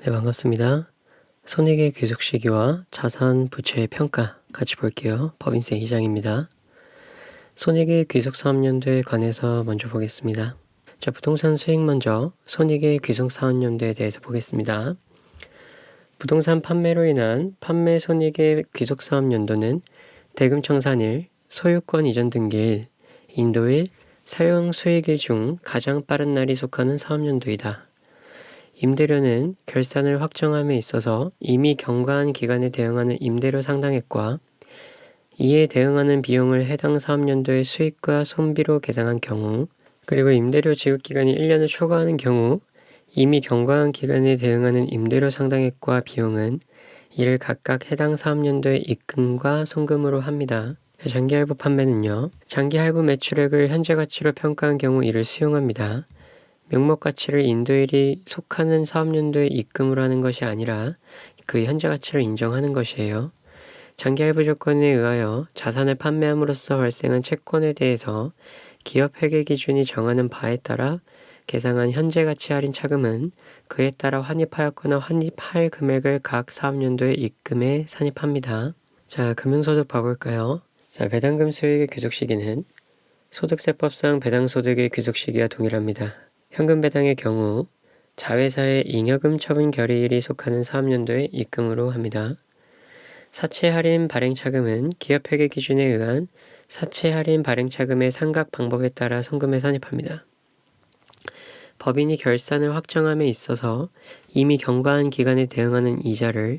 네, 반갑습니다. 손익의 귀속 시기와 자산 부채의 평가 같이 볼게요. 법인세 2장입니다. 손익의 귀속 사업연도에 관해서 먼저 보겠습니다. 자, 부동산 수익 먼저 손익의 귀속 사업연도에 대해서 보겠습니다. 부동산 판매로 인한 판매 손익의 귀속 사업연도는 대금 청산일, 소유권 이전 등기일, 인도일, 사용 수익일 중 가장 빠른 날이 속하는 사업연도이다. 임대료는 결산을 확정함에 있어서 이미 경과한 기간에 대응하는 임대료 상당액과 이에 대응하는 비용을 해당 사업연도의 수익과 손비로 계산한 경우, 그리고 임대료 지급 기간이 1년을 초과하는 경우 이미 경과한 기간에 대응하는 임대료 상당액과 비용은 이를 각각 해당 사업연도의 입금과 송금으로 합니다. 장기할부 판매는요, 장기할부 매출액을 현재가치로 평가한 경우 이를 수용합니다. 명목가치를 인도일이 속하는 사업연도에 입금을 하는 것이 아니라 그 현재가치를 인정하는 것이에요. 장기할부 조건에 의하여 자산을 판매함으로써 발생한 채권에 대해서 기업회계 기준이 정하는 바에 따라 계상한 현재가치 할인 차금은 그에 따라 환입하였거나 환입할 금액을 각 사업연도에 입금해 산입합니다. 자, 금융소득 봐볼까요? 자, 배당금 수익의 귀속 시기는 소득세법상 배당소득의 귀속 시기와 동일합니다. 현금 배당의 경우 자회사의 잉여금 처분 결의일이 속하는 사업연도에 입금으로 합니다. 사채 할인 발행 차금은 기업회계 기준에 의한 사채 할인 발행 차금의 상각 방법에 따라 송금에 산입합니다. 법인이 결산을 확정함에 있어서 이미 경과한 기간에 대응하는 이자를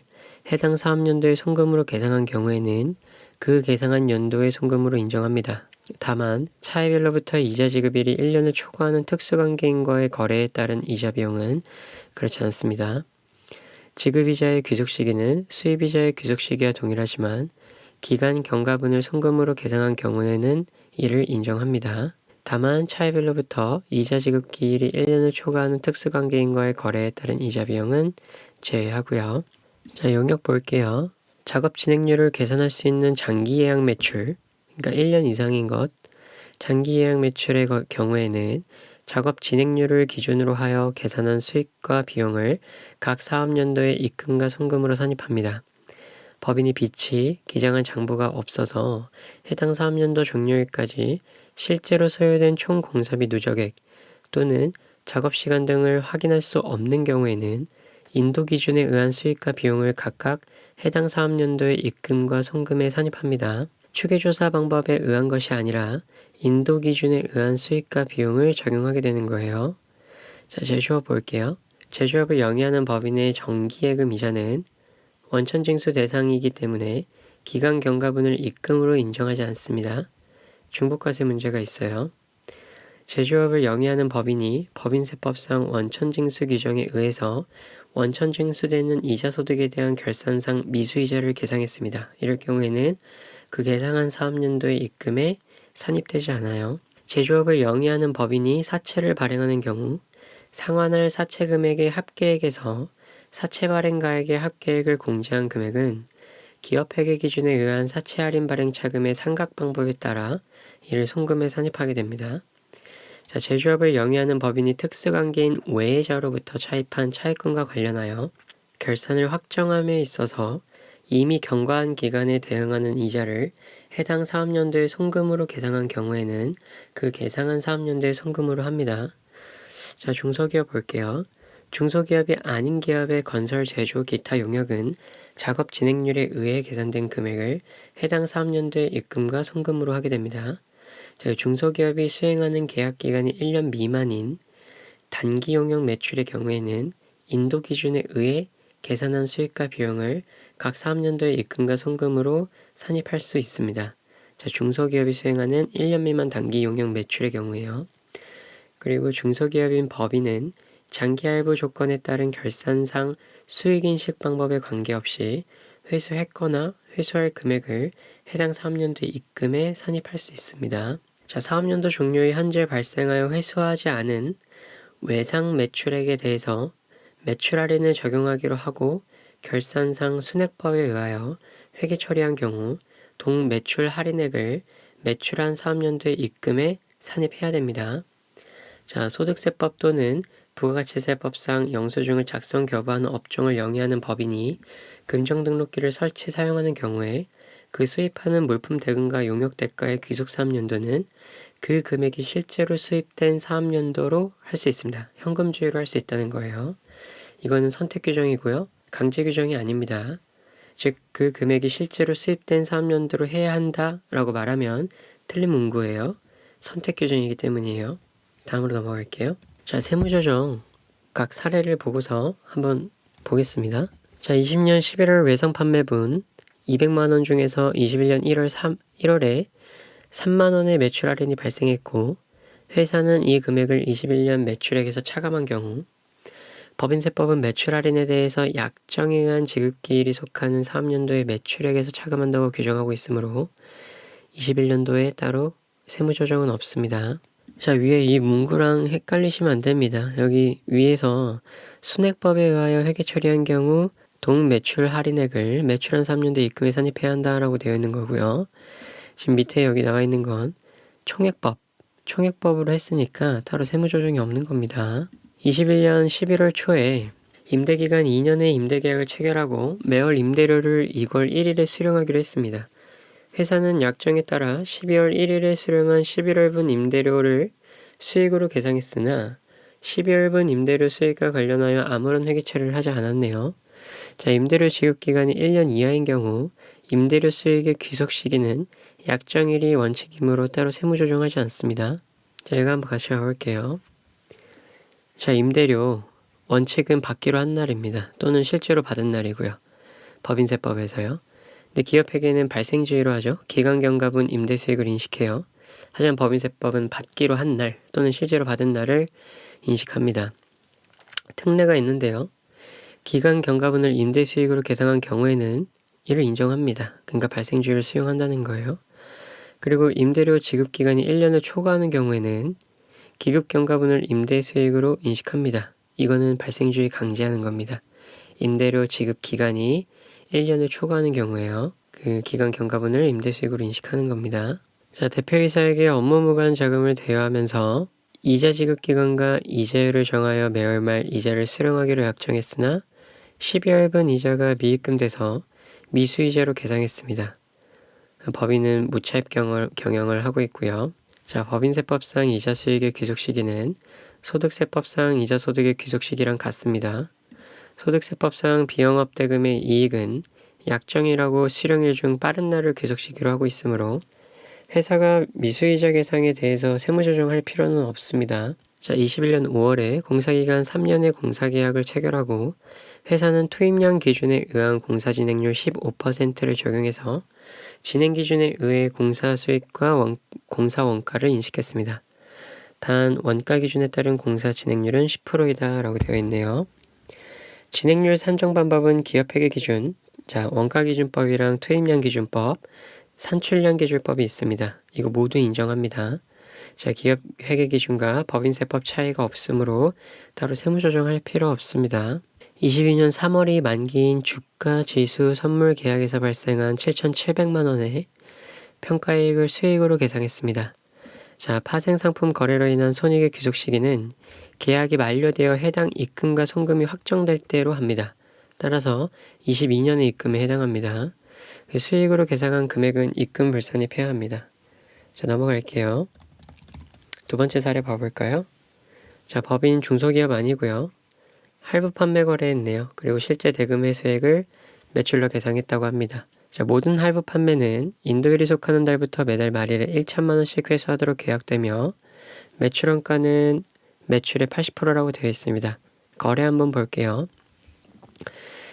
해당 사업연도의 송금으로 계상한 경우에는 그 계상한 연도의 송금으로 인정합니다. 다만 차액별로부터 이자 지급일이 1년을 초과하는 특수관계인과의 거래에 따른 이자 비용은 그렇지 않습니다. 지급이자의 귀속시기는 수입이자의 귀속시기와 동일하지만 기간 경과분을 송금으로 계상한 경우에는 이를 인정합니다. 다만 차액별로부터 이자 지급 기일이 1년을 초과하는 특수관계인과의 거래에 따른 이자 비용은 제외하고요. 자, 영역 볼게요. 작업 진행률을 계산할 수 있는 장기 예약 매출, 그러니까 1년 이상인 것, 장기 예약 매출의 경우에는 작업 진행률을 기준으로 하여 계산한 수익과 비용을 각 사업연도의 입금과 송금으로 산입합니다. 법인이 빚이 기장한 장부가 없어서 해당 사업연도 종료일까지 실제로 소요된 총 공사비 누적액 또는 작업시간 등을 확인할 수 없는 경우에는 인도 기준에 의한 수익과 비용을 각각 해당 사업연도의 입금과 송금에 산입합니다. 추계조사 방법에 의한 것이 아니라 인도 기준에 의한 수익과 비용을 적용하게 되는 거예요. 자, 제조업 볼게요. 제조업을 영위하는 법인의 정기예금 이자는 원천징수 대상이기 때문에 기간 경과분을 입금으로 인정하지 않습니다. 중복과세 문제가 있어요. 제조업을 영위하는 법인이 법인세법상 원천징수 규정에 의해서 원천징수되는 이자소득에 대한 결산상 미수이자를 계상했습니다. 이럴 경우에는 그 계상한 사업연도의 입금에 산입되지 않아요. 제조업을 영위하는 법인이 사채를 발행하는 경우 상환할 사채 금액의 합계액에서 사채 발행가에게 합계액을 공제한 금액은 기업회계 기준에 의한 사채 할인 발행 차금의 상각 방법에 따라 이를 송금에 산입하게 됩니다. 자, 제조업을 영위하는 법인이 특수관계인 외해자로부터 차입한 차입금과 관련하여 결산을 확정함에 있어서 이미 경과한 기간에 대응하는 이자를 해당 사업연도의 송금으로 계상한 경우에는 그 계상한 사업연도의 송금으로 합니다. 자, 중소기업 볼게요. 중소기업이 아닌 기업의 건설, 제조, 기타 용역은 작업 진행률에 의해 계산된 금액을 해당 사업연도의 입금과 송금으로 하게 됩니다. 자, 중소기업이 수행하는 계약 기간이 1년 미만인 단기 용역 매출의 경우에는 인도 기준에 의해 계산한 수익과 비용을 각 사업연도의 입금과 송금으로 산입할 수 있습니다. 자, 중소기업이 수행하는 1년 미만 단기 용역 매출의 경우에요. 그리고 중소기업인 법인은 장기할부 조건에 따른 결산상 수익인식 방법에 관계없이 회수했거나 회수할 금액을 해당 사업연도의 입금에 산입할 수 있습니다. 자, 사업연도 종료의 현재 발생하여 회수하지 않은 외상 매출액에 대해서 매출 할인을 적용하기로 하고 결산상 순액법에 의하여 회계 처리한 경우 동매출 할인액을 매출한 사업연도의 입금에 산입해야 됩니다. 자, 소득세법 또는 부가가치세법상 영수증을 작성 교부하는 업종을 영위하는 법인이 금정등록기를 설치 사용하는 경우에 그 수입하는 물품 대금과 용역 대가의 귀속 사업연도는 그 금액이 실제로 수입된 사업연도로 할 수 있습니다. 현금주의로 할 수 있다는 거예요. 이거는 선택 규정이고요. 강제 규정이 아닙니다. 즉, 그 금액이 실제로 수입된 사업연도로 해야 한다라고 말하면 틀린 문구예요. 선택 규정이기 때문이에요. 다음으로 넘어갈게요. 자, 세무조정 각 사례를 보고서 한번 보겠습니다. 자, 20년 11월 외상 판매분 200만원 중에서 21년 1월에 3만원의 매출 할인이 발생했고 회사는 이 금액을 21년 매출액에서 차감한 경우 법인세법은 매출 할인에 대해서 약정행한 지급기일이 속하는 사업연도의 매출액에서 차감한다고 규정하고 있으므로 21년도에 따로 세무조정은 없습니다. 자, 위에 이 문구랑 헷갈리시면 안 됩니다. 여기 위에서 순액법에 의하여 회계 처리한 경우 동매출 할인액을 매출한 사업연도에 입금해 산입해야 한다라고 되어 있는 거고요. 지금 밑에 여기 나와 있는 건 총액법으로 했으니까 따로 세무조정이 없는 겁니다. 21년 11월 초에 임대기간 2년의 임대계약을 체결하고 매월 임대료를 2월 1일에 수령하기로 했습니다. 회사는 약정에 따라 12월 1일에 수령한 11월분 임대료를 수익으로 계상했으나 12월분 임대료 수익과 관련하여 아무런 회계 처리를 하지 않았네요. 자, 임대료 지급 기간이 1년 이하인 경우 임대료 수익의 귀속 시기는 약정일이 원칙이므로 따로 세무조정하지 않습니다. 자, 이거 한번 같이 해볼게요. 자, 임대료 원칙은 받기로 한 날입니다. 또는 실제로 받은 날이고요. 법인세법에서요. 근데 기업회계는 발생주의로 하죠. 기간경과분 임대수익을 인식해요. 하지만 법인세법은 받기로 한 날 또는 실제로 받은 날을 인식합니다. 특례가 있는데요. 기간경과분을 임대수익으로 계상한 경우에는 이를 인정합니다. 그러니까 발생주의를 수용한다는 거예요. 그리고 임대료 지급기간이 1년을 초과하는 경우에는 기급경과분을 임대수익으로 인식합니다. 이거는 발생주의 강제하는 겁니다. 임대료 지급기간이 1년을 초과하는 경우에요. 그 기간경과분을 임대수익으로 인식하는 겁니다. 자, 대표이사에게 업무무관 자금을 대여하면서 이자 지급기간과 이자율을 정하여 매월 말 이자를 수령하기로 약정했으나 12월분 이자가 미입금돼서 미수이자로 계상했습니다. 법인은 무차입 경영을 하고 있고요. 자, 법인세법상 이자 수익의 귀속 시기는 소득세법상 이자 소득의 귀속 시기랑 같습니다. 소득세법상 비영업 대금의 이익은 약정일하고 수령일 중 빠른 날을 귀속 시기로 하고 있으므로 회사가 미수이자 계상에 대해서 세무조정할 필요는 없습니다. 자, 21년 5월에 공사기간 3년의 공사계약을 체결하고 회사는 투입량 기준에 의한 공사진행률 15%를 적용해서 진행기준에 의해 공사 수익과 공사 원가를 인식했습니다. 단 원가 기준에 따른 공사 진행률은 10%이다 라고 되어 있네요. 진행률 산정 방법은 기업회계 기준, 자, 원가 기준법이랑 투입량 기준법, 산출량 기준법이 있습니다. 이거 모두 인정합니다. 자, 기업 회계 기준과 법인세법 차이가 없으므로 따로 세무조정할 필요 없습니다. 22년 3월이 만기인 주가 지수 선물 계약에서 발생한 7,700만 원의 평가이익을 수익으로 계상했습니다. 자, 파생상품 거래로 인한 손익의 귀속 시기는 계약이 만료되어 해당 입금과 송금이 확정될 때로 합니다. 따라서 22년의 입금에 해당합니다. 수익으로 계상한 금액은 입금 불산입해야 합니다. 자, 넘어갈게요. 두 번째 사례 봐볼까요? 자, 법인 중소기업 아니고요. 할부 판매 거래했네요. 그리고 실제 대금 회수액을 매출로 계상했다고 합니다. 자, 모든 할부 판매는 인도일이 속하는 달부터 매달 말일에 1천만 원씩 회수하도록 계약되며 매출원가는 매출의 80%라고 되어 있습니다. 거래 한번 볼게요.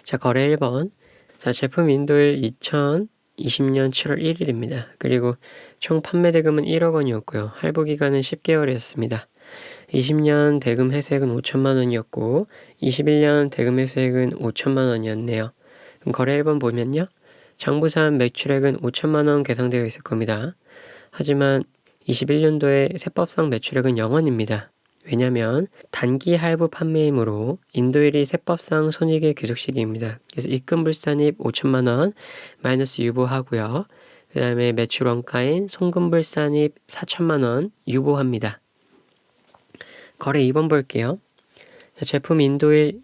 자, 거래 1번. 자, 제품 인도일 2020년 7월 1일입니다. 그리고 총 판매 대금은 1억 원이었고요. 할부 기간은 10개월이었습니다. 20년 대금 회수액은 5천만 원이었고 21년 대금 회수액은 5천만 원이었네요. 그럼 거래 1번 보면요. 장부상 매출액은 5천만 원 계상되어 있을 겁니다. 하지만 21년도에 세법상 매출액은 0원입니다. 왜냐하면 단기 할부 판매이므로 인도일이 세법상 손익의 귀속 시기입니다. 그래서 입금 불산입 5천만 원 마이너스 유보하고요. 그 다음에 매출 원가인 송금 불산입 4천만 원 유보합니다. 거래 2번 볼게요. 자, 제품 인도일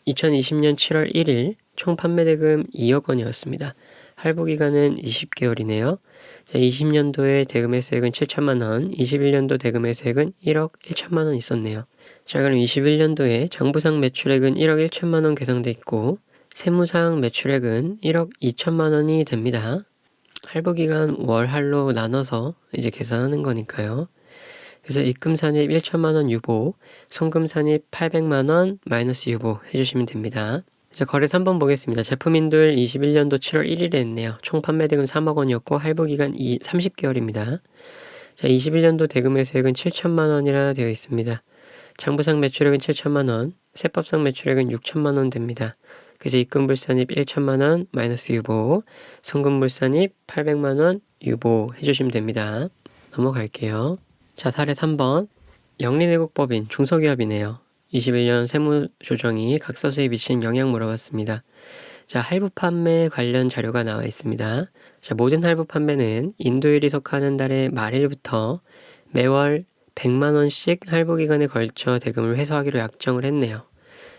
2020년 7월 1일 총 판매 대금 2억 원이었습니다. 할부 기간은 20개월이네요. 자, 20년도에 대금 회수액은 7천만 원, 21년도 대금 회수액은 1억 1천만 원 있었네요. 자, 그럼 21년도에 장부상 매출액은 1억 1천만 원 계상돼 있고 세무상 매출액은 1억 2천만 원이 됩니다. 할부 기간 월할로 나눠서 이제 계산하는 거니까요. 그래서 입금 산입 1천만 원 유보, 송금 산입 800만 원 마이너스 유보 해주시면 됩니다. 자, 거래소 한번 보겠습니다. 제품 인도일 21년도 7월 1일에 했네요. 총 판매 대금 3억 원이었고 할부 기간 30개월입니다. 자, 21년도 대금 회수액은 7천만 원이라 되어 있습니다. 장부상 매출액은 7천만 원, 세법상 매출액은 6천만 원 됩니다. 그래서 입금 불산입 1천만 원 마이너스 유보, 송금 불산입 800만 원 유보 해주시면 됩니다. 넘어갈게요. 자, 사례 3번. 영리내국법인 중소기업이네요. 21년 세무조정이 각서수에 미친 영향 물어봤습니다. 자, 할부 판매 관련 자료가 나와 있습니다. 자, 모든 할부 판매는 인도일이 속하는 달의 말일부터 매월 100만 원씩 할부 기간에 걸쳐 대금을 회수하기로 약정을 했네요.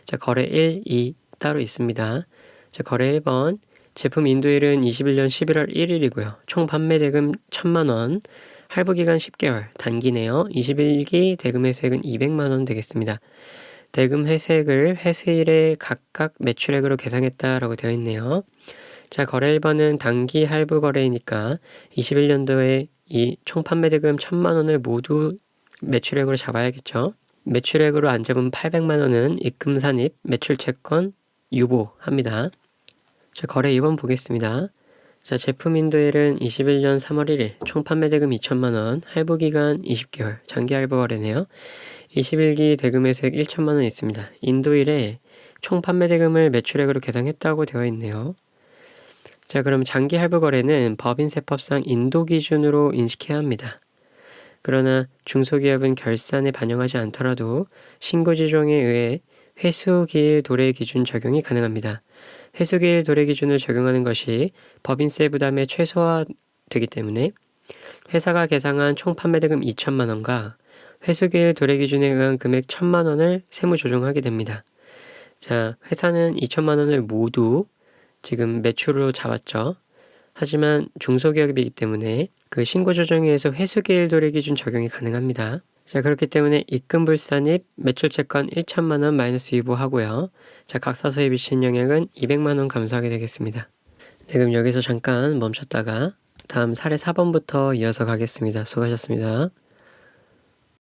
자, 거래 1, 2 따로 있습니다. 자, 거래 1번. 제품 인도일은 21년 11월 1일이고요. 총 판매 대금 1천만 원, 할부 기간 10개월, 단기네요. 21기 대금 회수액은 200만 원 되겠습니다. 대금 회수액을 회수일에 각각 매출액으로 계상했다라고 되어 있네요. 자, 거래 1번은 단기 할부 거래이니까 21년도에 이 총 판매 대금 1천만 원을 모두 매출액으로 잡아야겠죠. 매출액으로 안 잡은 800만 원은 입금 산입, 매출 채권 유보합니다. 자, 거래 2번 보겠습니다. 자, 제품 인도일은 21년 3월 1일, 총 판매 대금 2천만 원, 할부 기간 20개월, 장기 할부 거래네요. 21기 대금 회수액 1천만 원 있습니다. 인도일에 총 판매 대금을 매출액으로 계상했다고 되어 있네요. 자, 그럼 장기 할부 거래는 법인세법상 인도 기준으로 인식해야 합니다. 그러나 중소기업은 결산에 반영하지 않더라도 신고지종에 의해 회수기일 도래 기준 적용이 가능합니다. 회수기일 도래 기준을 적용하는 것이 법인세 부담의 최소화되기 때문에 회사가 계상한 총 판매대금 2천만 원과 회수기일 도래 기준에 의한 금액 1천만 원을 세무 조정하게 됩니다. 자, 회사는 2천만 원을 모두 지금 매출로 잡았죠. 하지만 중소기업이기 때문에 그 신고 조정에 의해서 회수기일 도래 기준 적용이 가능합니다. 자, 그렇기 때문에 입금 불산입 매출 채권 1천만 원 마이너스 유보하고요. 자, 각사서에 미친 영향은 200만 원 감소하게 되겠습니다. 네, 그럼 여기서 잠깐 멈췄다가 다음 사례 4번부터 이어서 가겠습니다. 수고하셨습니다.